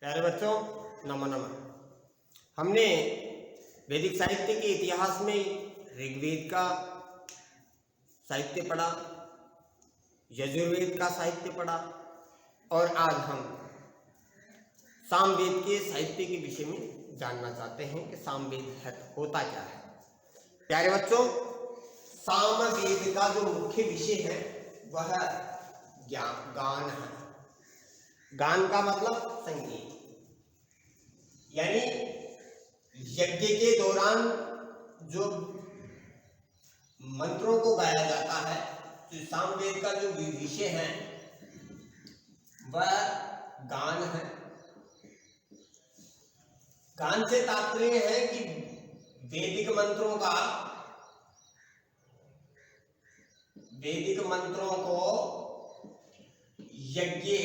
प्यारे बच्चों, नमो नमः। हमने वैदिक साहित्य के इतिहास में ऋग्वेद का साहित्य पढ़ा, यजुर्वेद का साहित्य पढ़ा और आज हम सामवेद के साहित्य के विषय में जानना चाहते हैं कि सामवेद होता क्या है। प्यारे बच्चों, सामवेद का जो मुख्य विषय है वह गान है। गान का मतलब संगीत, यानी यज्ञ के दौरान जो मंत्रों को गाया जाता है। तो सामवेद का जो विषय है वह गान है। गान से तात्पर्य है कि वैदिक मंत्रों को यज्ञ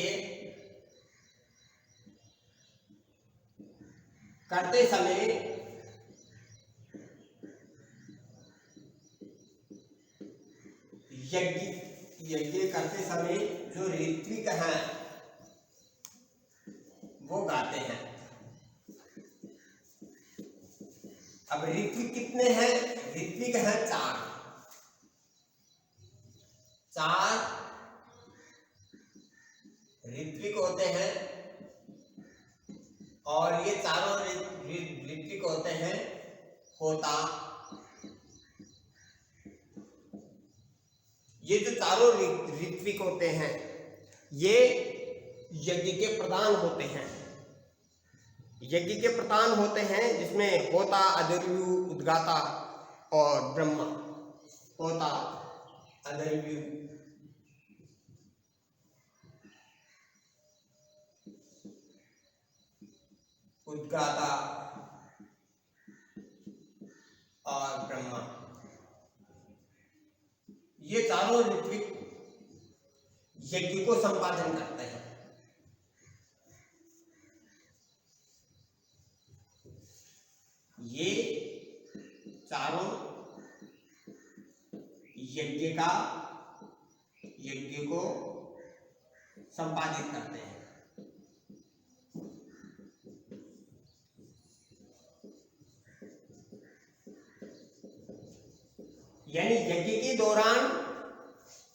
करते समय यज्ञ करते समय जो ऋत्विक हैं वो गाते हैं। अब ऋत्विक कितने हैं? ऋत्विक हैं चार ऋत्विक होते हैं और ये चारों ऋत्विक होते हैं होता। ये जो चारों ऋत्विक होते हैं ये यज्ञ के प्रधान होते हैं। यज्ञ के प्रधान होते हैं जिसमें होता, अदर्व्यु, उद्गाता और ब्रह्मा। होता, अदर्व्यु, उद्गाता और ब्रह्मा, ये चारों ऋत्विक यज्ञ को संपादन करते हैं। ये चारों यज्ञ को संपादित करते हैं। यानी यज्ञ के दौरान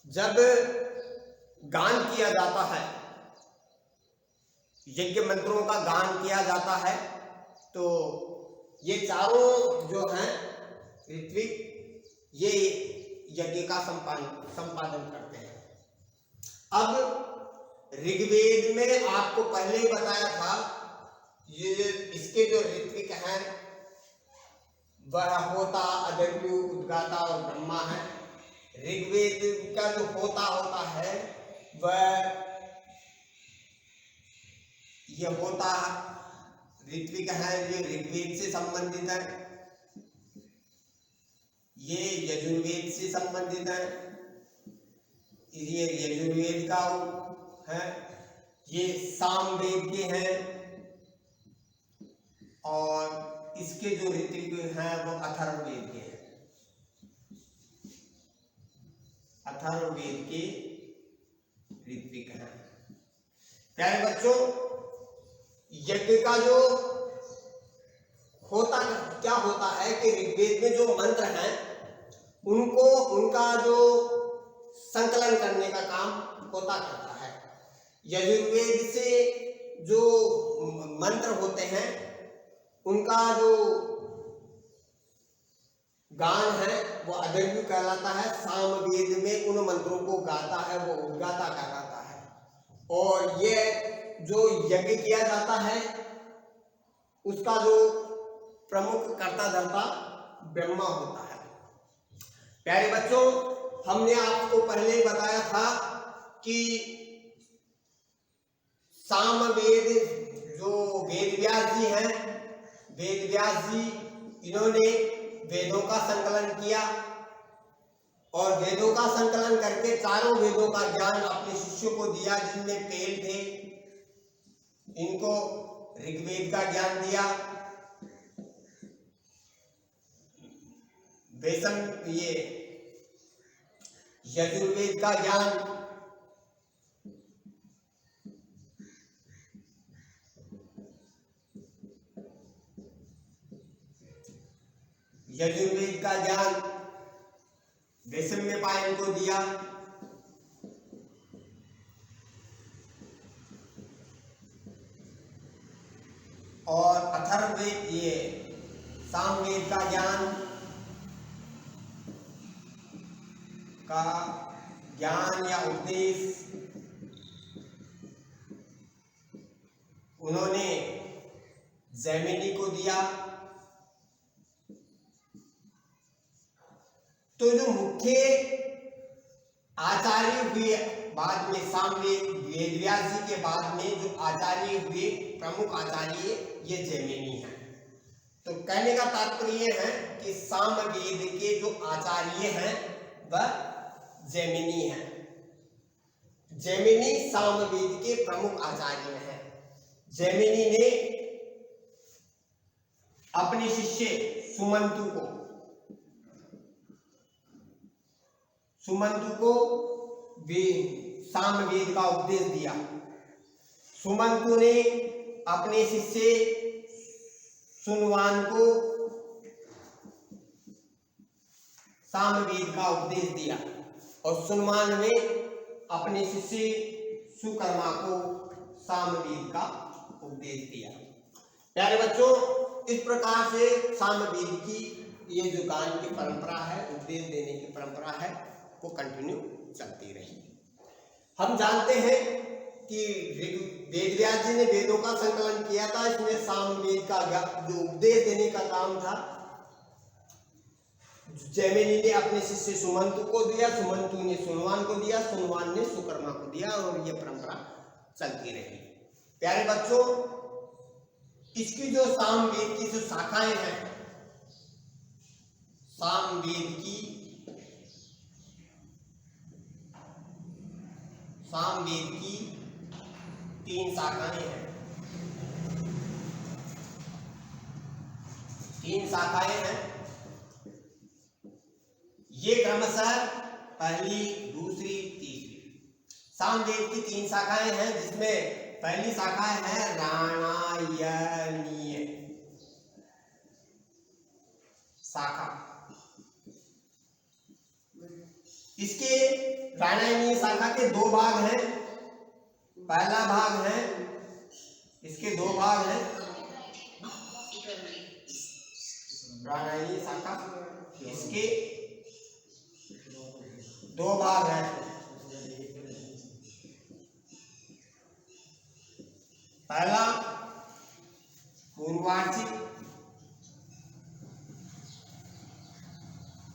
जब गान किया जाता है, यज्ञ मंत्रों का गान किया जाता है, तो ये चारों जो हैं ऋत्विक ये यज्ञ का संपादन करते हैं। अब ऋग्वेद में आपको पहले ही बताया था, ये इसके जो ऋत्विक हैं वह होता, अदर्व्यु, उद्गाता और ब्रह्मा है। ऋग्वेद का जो होता है वह ये होता ऋत्विक है, ये ऋग्वेद से संबंधित है। ये यजुर्वेद से संबंधित है, ये यजुर्वेद का है। ये सामवेद के हैं और इसके जो ऋत्विक हैं वो अथर्ववेद के हैं। अथर्ववेद के ऋत्विक हैं। प्यारे बच्चों, यज्ञ का जो होता क्या होता है कि ऋग्वेद में जो मंत्र हैं उनका जो संकलन करने का काम होता करता है। यजुर्वेद से जो मंत्र होते हैं उनका जो गान है वो अदर्व्यु कहलाता है। सामवेद में उन मंत्रों को गाता है वो उद्गाता कहलाता है। और ये जो यज्ञ किया जाता है उसका जो प्रमुख कर्ता धर्ता ब्रह्मा होता है। प्यारे बच्चों, हमने आपको पहले ही बताया था कि सामवेद जो वेद व्यास जी हैं, वेद व्यास जी इन्होंने वेदों का संकलन किया और वेदों का संकलन करके चारों वेदों का ज्ञान अपने शिष्यों को दिया। जिनमें पेल थे इनको ऋग्वेद का ज्ञान दिया, ये यजुर्वेद का ज्ञान यजुर्वेद का ज्ञान वैषम्य पायन को दिया। और अथर्ववेद ये सामवेद का ज्ञान या उपदेश उन्होंने जैमिनी को दिया। तो जो मुख्य आचार्य हुए बाद में सामवेद वेदव्यास जी के बाद में जो आचार्य हुए प्रमुख आचार्य ये जैमिनी हैं। तो कहने का तात्पर्य है कि सामवेद के जो आचार्य हैं वह जैमिनी हैं। जैमिनी सामवेद के प्रमुख आचार्य हैं। जैमिनी ने अपने शिष्य सुमंतु को सामवेद का उपदेश दिया। सुमंतु ने अपने शिष्य सुनवान को सामवेद का उपदेश दिया और सुनवान ने अपने शिष्य सुकर्मा को सामवेद का उपदेश दिया। प्यारे बच्चों, इस प्रकार से सामवेद की ये जो गान की परंपरा है, उपदेश देने की परंपरा है, वो कंटिन्यू चलती रही। हम जानते हैं कि वेदव्यास जी ने वेदों का संकलन किया था। इसमें सामवेद का जो उपदेश देने का काम था जैमिनी ने अपने शिष्य सुमंतु को दिया, सुमंतु ने सुनवान को दिया, सुनवान ने सुकर्मा को दिया और ये परंपरा चलती रही। प्यारे बच्चों, इसकी जो सामवेद की जो शाखाएं हैं, सामवेद की 3 शाखाएं हैं। 3 शाखाएं हैं। ये क्रमशः पहली, दूसरी, तीसरी सामवेद की 3 शाखाएं हैं, जिसमें पहली शाखा है राणायनीय शाखा। इसके राणायनीय शाखा के 2 भाग हैं। पहला भाग है, इसके 2 भाग हैं। राणायनीय शाखा इसके 2 भाग हैं। पहला पूर्वार्चिक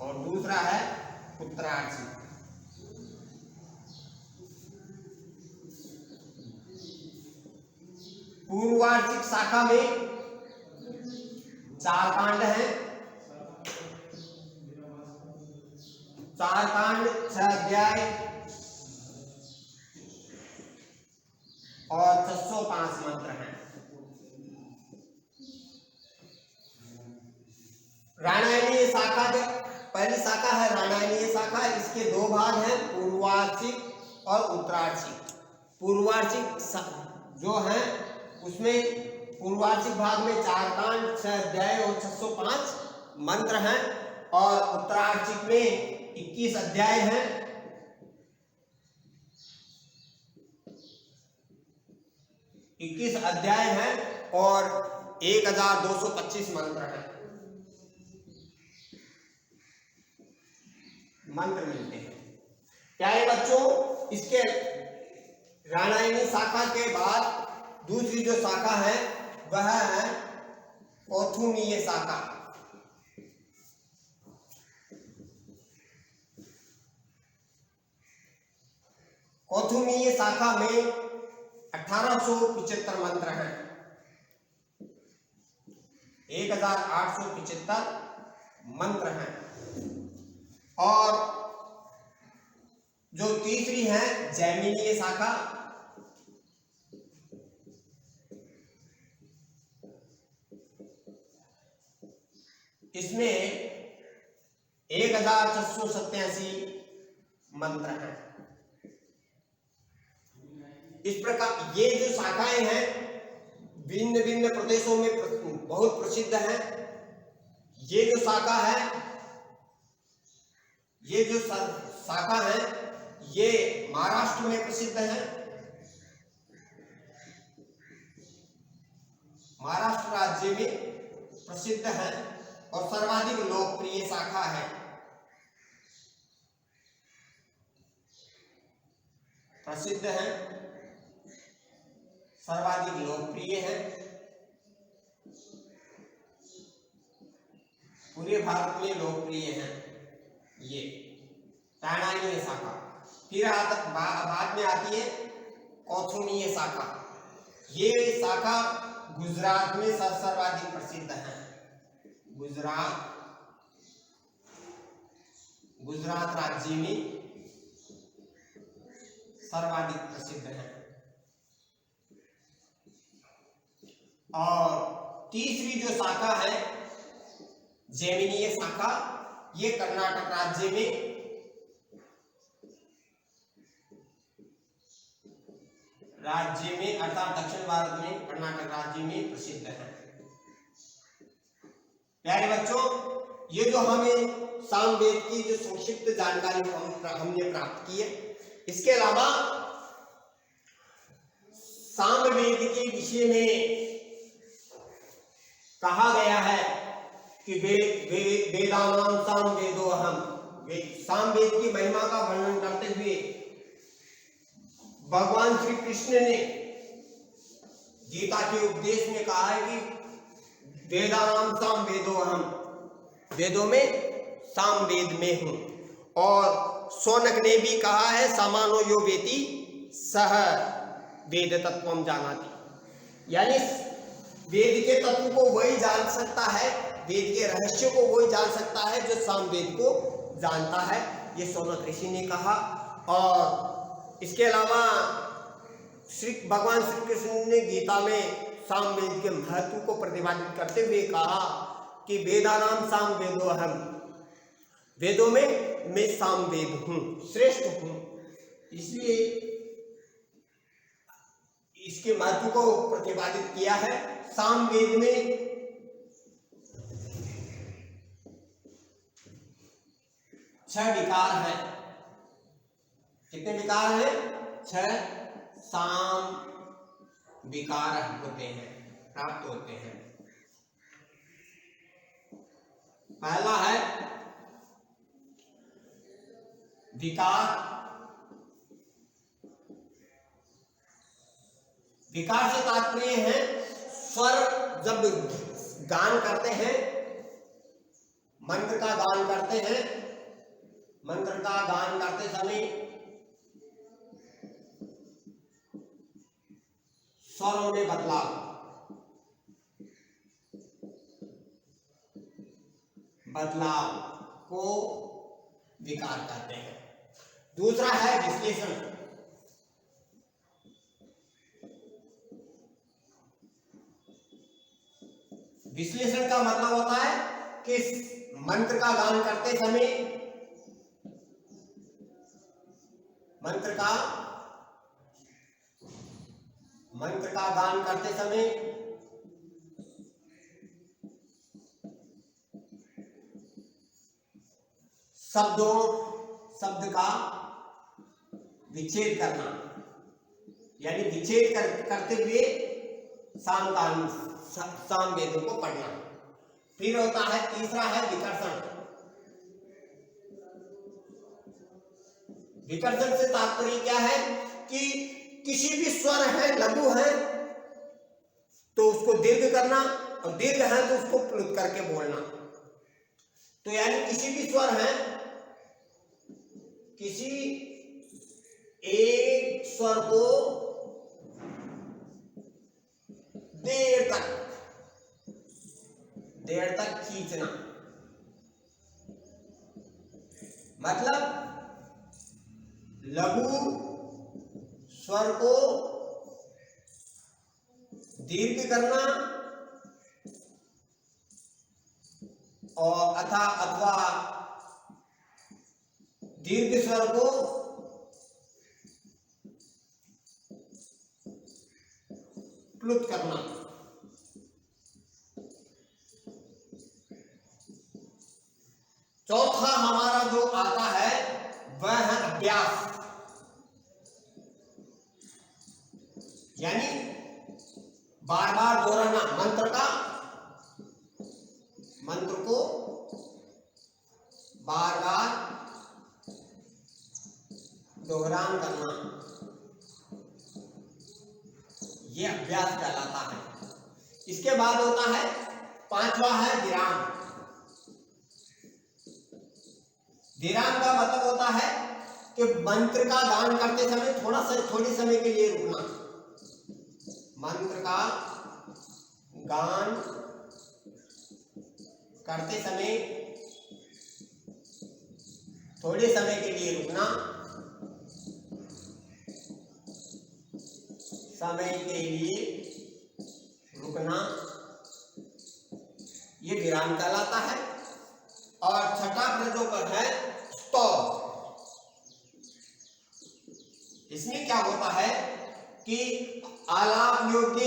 और दूसरा है उत्तरार्चिक। पूर्वार्चिक शाखा में 4 कांड हैं। 4 कांड, 6 अध्याय और 605 मंत्र हैं। राणायनीय शाखा के पहली शाखा है राणायनीय शाखा। इसके 2 भाग हैं, पूर्वार्चिक और उत्तरार्चिक। पूर्वार्चिक जो है उसमें पूर्वार्चिक भाग में 4 कांड, 6 अध्याय और 605 मंत्र हैं और उत्तरार्चिक में 21 अध्याय हैं। 21 अध्याय हैं और 1225 मंत्र हैं। मंत्र मिलते हैं। प्यारे बच्चों, इसके राणायनी शाखा के बाद दूसरी जो शाखा है वह है कौथुमीय शाखा। कौथुमीय शाखा में 1875 मंत्र हैं। 1875 मंत्र हैं। और जो तीसरी है जैमिनीय शाखा, इसमें 1687 मंत्र हैं। इस प्रकार ये जो शाखाएं हैं भिन्न भिन्न प्रदेशों में बहुत प्रसिद्ध हैं। ये जो शाखा है, ये जो शाखा है, ये महाराष्ट्र में प्रसिद्ध है। महाराष्ट्र राज्य में प्रसिद्ध है और सर्वाधिक लोकप्रिय शाखा है। प्रसिद्ध है, सर्वाधिक लोकप्रिय है, पूरे भारत में लोकप्रिय है ये प्राणायामीय शाखा। फिर बाद में आती है कौथुमीय शाखा। ये शाखा गुजरात में सर्वाधिक प्रसिद्ध है। गुजरात राज्य में सर्वाधिक प्रसिद्ध है। और तीसरी जो शाखा है जैमिनीय शाखा, ये कर्नाटक राज्य में अर्थात दक्षिण भारत में कर्नाटक राज्य में प्रसिद्ध है। प्यारे बच्चों, ये जो हमें सामवेद की जो संक्षिप्त जानकारी हमने प्राप्त की है, इसके अलावा सामवेद के विषय में कहा गया है कि वेदानां सामवेदोऽहम्। सामवेद की महिमा का वर्णन करते हुए भगवान श्री कृष्ण ने गीता के उपदेश में कहा है कि वेदानां सामवेदोऽहम्, वेदों में सामवेद में हूं। और शौनक ने भी कहा है समानो यो वेति सह वेद तत्वम जानाति, यानी वेद के तत्व को वही जान सकता है, वेद के रहस्य को वही जान सकता है जो सामवेद को जानता है, ये शौनक ऋषि ने कहा। और इसके अलावा भगवान श्री कृष्ण ने गीता में सामवेद के महत्व को प्रतिपादित करते हुए कहा कि वेदानां सामवेदोऽहम्, वेदों में मैं सामवेद हूं, श्रेष्ठ हूं। इसलिए इसके महत्व को प्रतिपादित किया है। सामवेद में 6 विकार हैं। कितने विकार हैं? 6 साम विकार होते हैं, प्राप्त होते हैं। पहला है विकार। विकार से तात्पर्य है स्वर जब गान करते हैं, मंत्र का गान करते हैं, मंत्र का गान करते समय स्वरों में बदलाव को विकार कहते हैं। दूसरा है विश्लेषण। विश्लेषण का मतलब होता है कि मंत्र का गान करते समय मंत्र का गान करते समय शब्द का विच्छेद करना, यानी विच्छेद करते हुए सामवेदों को पढ़ना। फिर होता है तीसरा है विकर्षण। विकर्षण से तात्पर्य क्या है कि किसी भी स्वर है, लघु है तो उसको दीर्घ करना, और दीर्घ है तो उसको प्लुत करके बोलना। तो यानी किसी भी स्वर है, किसी एक स्वर को देर तक खींचना, मतलब लघु स्वर को दीर्घ करना और अथवा दीर्घ स्वर को प्लुत करना। चौथा हमारा जो आता है वह है अभ्यास, यानी बार बार दोहराना, मंत्र को बार बार दोहरान करना, यह अभ्यास कहलाता है। इसके बाद होता है पांचवा है विराम। विराम का मतलब होता है कि मंत्र का गान करते समय थोड़ी समय के लिए रुकना। मंत्र का गान करते समय थोड़े समय के लिए रुकना, ये विराम कहलाता है। और छठा प्रयोग है स्टॉप। इसमें क्या होता है कि आलाप योग्य,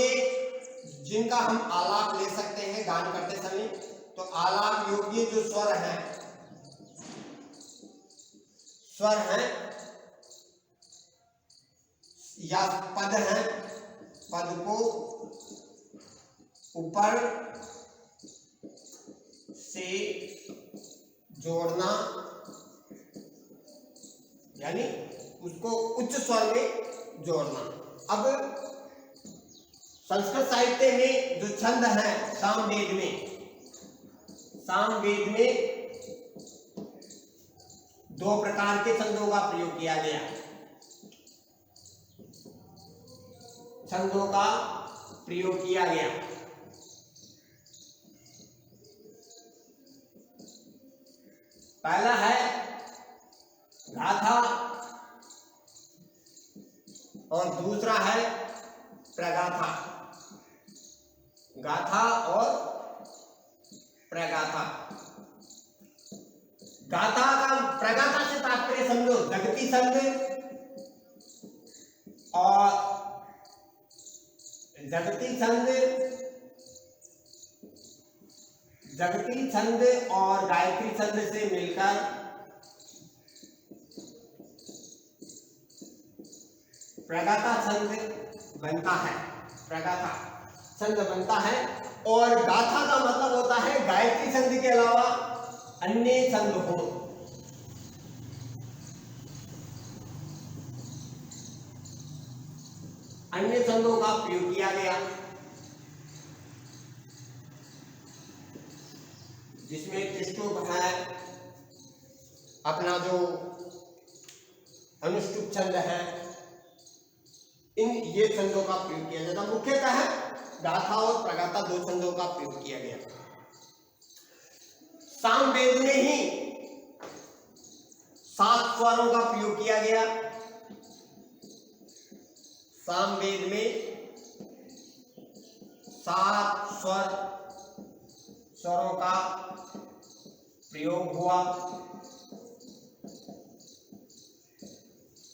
जिनका हम आलाप ले सकते हैं गान करते समय, तो आलाप योग्य जो स्वर हैं या पद हैं, पद को ऊपर से जोड़ना, यानी उसको उच्च स्वर में जोड़ना। अब संस्कृत साहित्य में जो छंद है सामवेद में दो प्रकार के छंदों का प्रयोग किया गया। पहला है गाथा और दूसरा है प्रगाथा। गाथा और प्रगाथा। गाथा का प्रगाथा से तात्पर्य समझो जगती छंद और गायत्री छंद से मिलकर प्रगाथा छंद बनता है। और गाथा का मतलब होता है गायत्री छंद के अलावा अन्य छंद हो। अन्य छंदों का प्रयोग किया गया, जिसमें त्रिष्टुप है, अपना जो अनुष्टुप छंद है, ये छंदों का प्रयोग किया जाता। मुख्यतः गाथा और प्रगाथा दो छंदों का प्रयोग किया गया। सामवेद में ही 7 स्वरों का प्रयोग किया गया। सामवेद में 7 स्वरों का प्रयोग हुआ।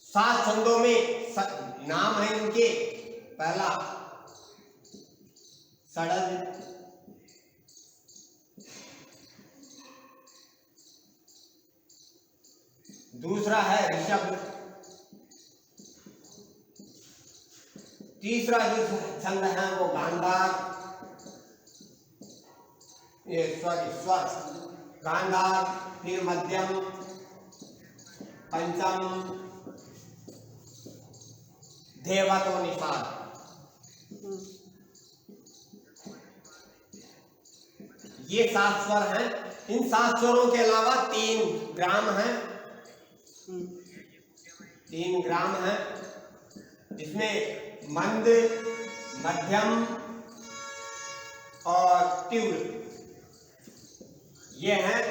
7 छंदों में नाम है इनके। पहला षडज, दूसरा है ऋषभ, तीसरा जो छंद है वो गांधार, स्वर गांधार, फिर मध्यम, पंचम, धेवत और निषाद। ये 7 स्वर हैं। इन 7 स्वरों के अलावा 3 ग्राम हैं, जिसमें मंद, मध्यम और तीव्र ये हैं।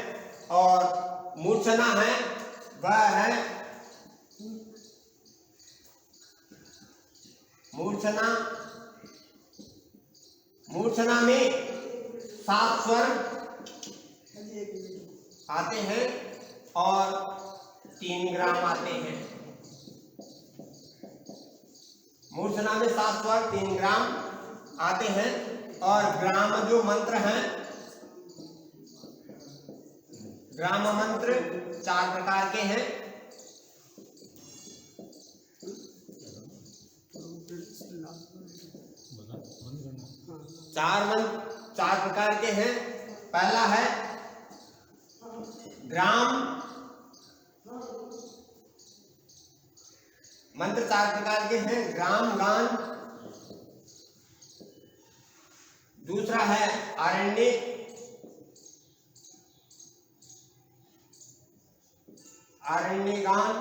और मूर्छना है, वह है मूर्छना में 7 स्वर आते हैं और 3 ग्राम आते हैं। मूर्छना में 7 स्वर 3 ग्राम आते हैं। और ग्राम जो मंत्र हैं ग्राम मंत्र 4 प्रकार के हैं। चार प्रकार के हैं। पहला है ग्राम मंत्र 4 प्रकार के हैं। ग्राम गान, दूसरा है आरण्य गान,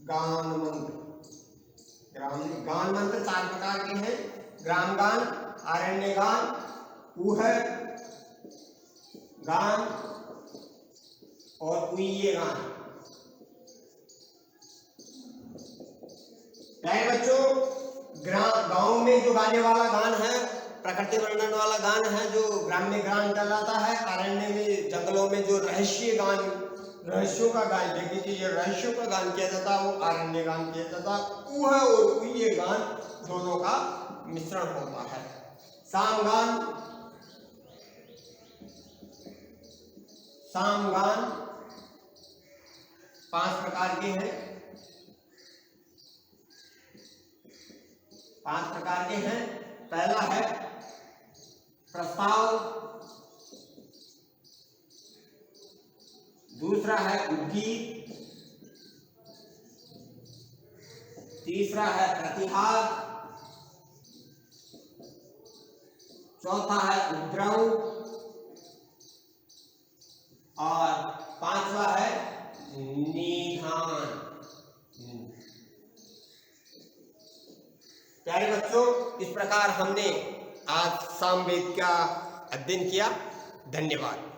गान मंत्र। गान मंत्र 4 प्रकार के हैं। ग्राम गान, आरण्य गान, ऊह गान और उइये गान। प्यारे बच्चों, गांव में जो गाने वाला गान है, प्रकृति वर्णन वाला गान है, जो ग्राम्य गान कहलाता है। अरण्य में, जंगलों में जो रहस्यों का गान, देखिए कि ये रहस्यों का गान किया जाता है, वो आरण्य गान किया जाता है। ऊह और उइये गान दोनों का मिश्रण होता है। साम गान 5 प्रकार के हैं। 5 प्रकार के हैं। पहला है प्रस्ताव, दूसरा है उद्गीत, तीसरा है प्रतिहार, चौथा है उद्रव और 5वां है निधान। प्यारे बच्चों, इस प्रकार हमने आज सामवेद का अध्ययन किया। धन्यवाद।